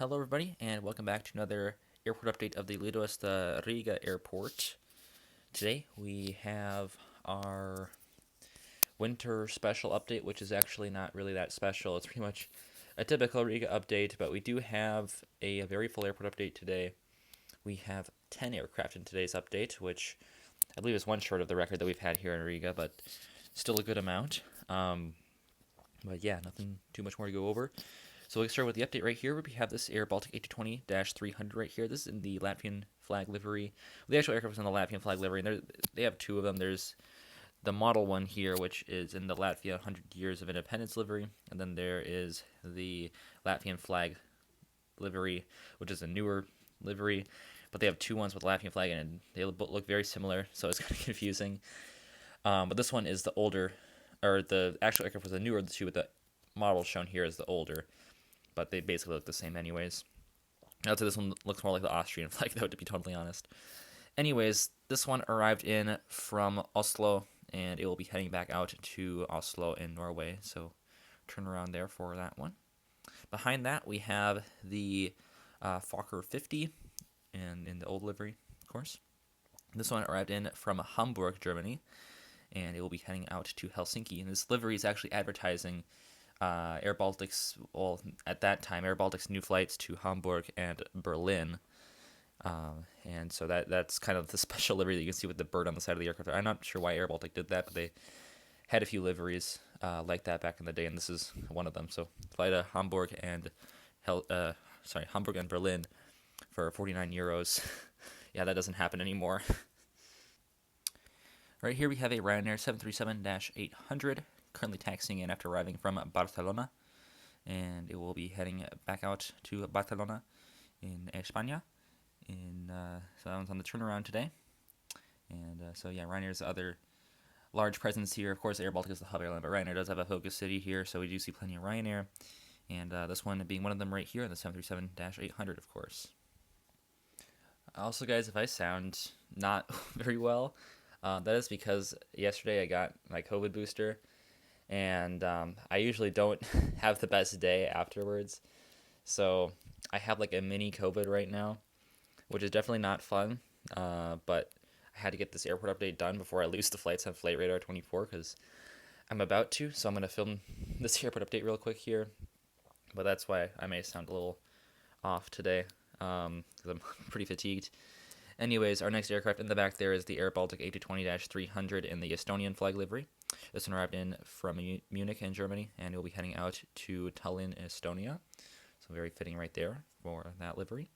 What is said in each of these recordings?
Hello, everybody, and welcome back to another airport update of the Lidosta Riga airport. Today we have our winter special update, which is actually not really that special. It's pretty much a typical Riga update, but we do have a very full airport update today. We have 10 aircraft in today's update, which I believe is one short of the record that we've had here in Riga, but still a good amount. But yeah, nothing too much more to go over. So we'll start with the update right here. We have this airBaltic A220-300 right here. This is in the Latvian flag livery. The actual aircraft is in the Latvian flag livery, and they have two of them. There's the model one here, which is in the Latvia 100 Years of Independence livery, and then there is the Latvian flag livery, which is a newer livery, but they have two ones with Latvian flag, and they look very similar, so it's kind of confusing. But this one is the older, or the actual aircraft was the newer of the two, but the model shown here is the older. But they basically look the same anyways. I'd say this one looks more like the Austrian flag, though, to be totally honest. Anyways, this one arrived in from Oslo, and it will be heading back out to Oslo in Norway, so turn around there for that one. Behind that, we have the Fokker 50, and in the old livery, of course. This one arrived in from Hamburg, Germany, and it will be heading out to Helsinki. And this livery is actually advertising airBaltic's, well, at that time, airBaltic's new flights to Hamburg and Berlin. And so that's kind of the special livery that you can see with the bird on the side of the aircraft. I'm not sure why airBaltic did that, but they had a few liveries like that back in the day, and this is one of them. So fly to Hamburg and Hamburg and Berlin for 49 euros. Yeah, that doesn't happen anymore. Right here we have a Ryanair 737-800. Currently taxiing in after arriving from Barcelona, and it will be heading back out to Barcelona in España. So that one's on the turnaround today. And so yeah, Ryanair's other large presence here. Of course, airBaltic is the hub airline, but Ryanair does have a focus city here, so we do see plenty of Ryanair. And this one being one of them right here, the 737-800, of course. Also, guys, if I sound not very well, that is because yesterday I got my COVID booster. And I usually don't have the best day afterwards. So I have like a mini COVID right now, which is definitely not fun. But I had to get this airport update done before I lose the flights on Flight Radar 24 because I'm about to. So I'm going to film this airport update real quick here. But that's why I may sound a little off today because I'm pretty fatigued. Anyways, our next aircraft in the back there is the airBaltic A220-300 in the Estonian flag livery. This one arrived in from Munich in Germany, and it will be heading out to Tallinn, Estonia. So very fitting right there for that livery.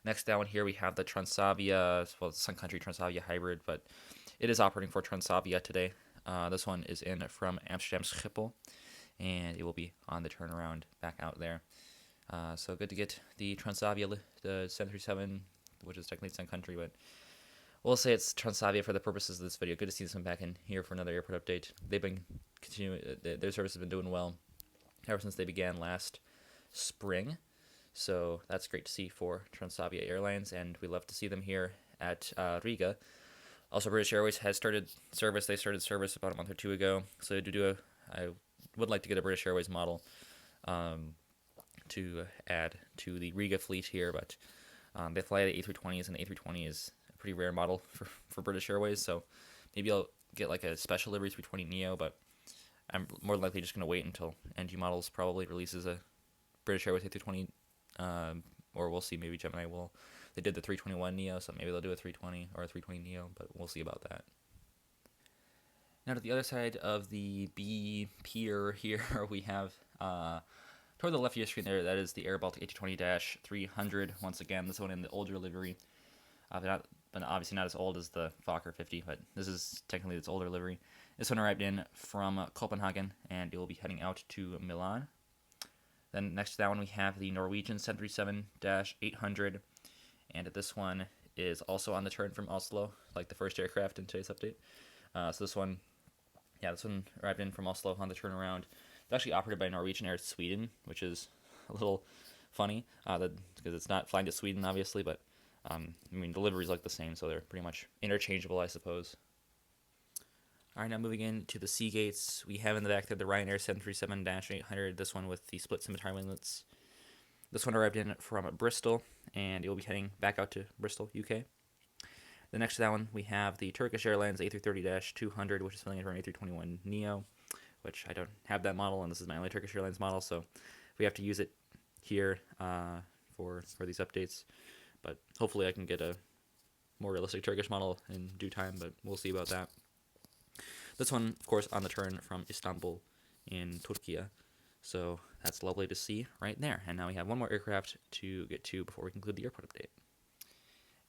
Next down here we have the Transavia, well, Sun Country Transavia hybrid, but it is operating for Transavia today. This one is in from Amsterdam Schiphol, and it will be on the turnaround back out there. So good to get the Transavia, the 737, which is technically Sun Country, but we'll say it's Transavia for the purposes of this video. Good to see this one back in here for another airport update. They've been continuing, their service has been doing well ever since they began last spring. So that's great to see for Transavia Airlines, and we love to see them here at Riga. Also, British Airways has started service. They started service about a month or two ago. So I would like to get a British Airways model to add to the Riga fleet here, but they fly the A320s, and the A320 is a pretty rare model for British Airways, so maybe I'll get like a special livery 320neo, but I'm more likely just going to wait until NG Models probably releases a British Airways A320, or we'll see, maybe Gemini will. They did the 321neo, so maybe they'll do a 320 or a 320neo, but we'll see about that. Now to the other side of the B pier here, we have toward the left of your screen there, that is the airBaltic A220-300. Once again, this one in the older livery. But obviously not as old as the Fokker 50, but this is technically its older livery. This one arrived in from Copenhagen, and it will be heading out to Milan. Then next to that one, we have the Norwegian 737-800, and this one is also on the turn from Oslo, like the first aircraft in today's update. So this one arrived in from Oslo on the turnaround. It's actually operated by Norwegian Air Sweden, which is a little funny because it's not flying to Sweden, obviously, but the liveries look the same, so they're pretty much interchangeable, I suppose. All right, now moving into the sea gates, we have in the back there the Ryanair 737-800, this one with the split scimitar winglets. This one arrived in from Bristol, and it will be heading back out to Bristol, UK. The next to that one, we have the Turkish Airlines A330-200, which is filling in for an A321neo, which I don't have that model, and this is my only Turkish Airlines model, so we have to use it here for these updates. But hopefully I can get a more realistic Turkish model in due time, but we'll see about that. This one, of course, on the turn from Istanbul in Turkey. So that's lovely to see right there. And now we have one more aircraft to get to before we conclude the airport update.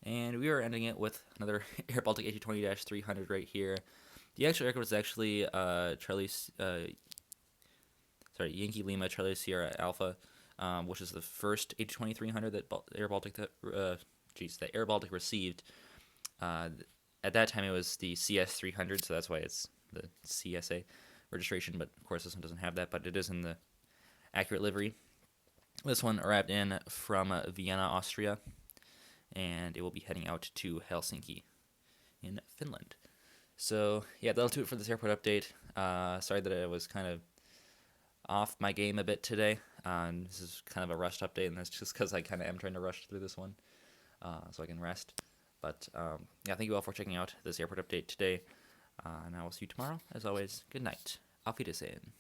And we are ending it with another airBaltic A220-300 right here. The actual aircraft is actually Yankee Lima Charlie Sierra Alpha, which is the first A220-300 that airBaltic received. At that time, it was the CS300, so that's why it's the CSA registration. But of course, this one doesn't have that, but it is in the accurate livery. This one arrived in from Vienna, Austria, and it will be heading out to Helsinki in Finland. So yeah, that'll do it for this airport update. Sorry that I was kind of off my game a bit today. This is kind of a rushed update, and that's just because I kind of am trying to rush through this one so I can rest. But yeah, thank you all for checking out this airport update today, and I will see you tomorrow. As always, good night. Auf Wiedersehen.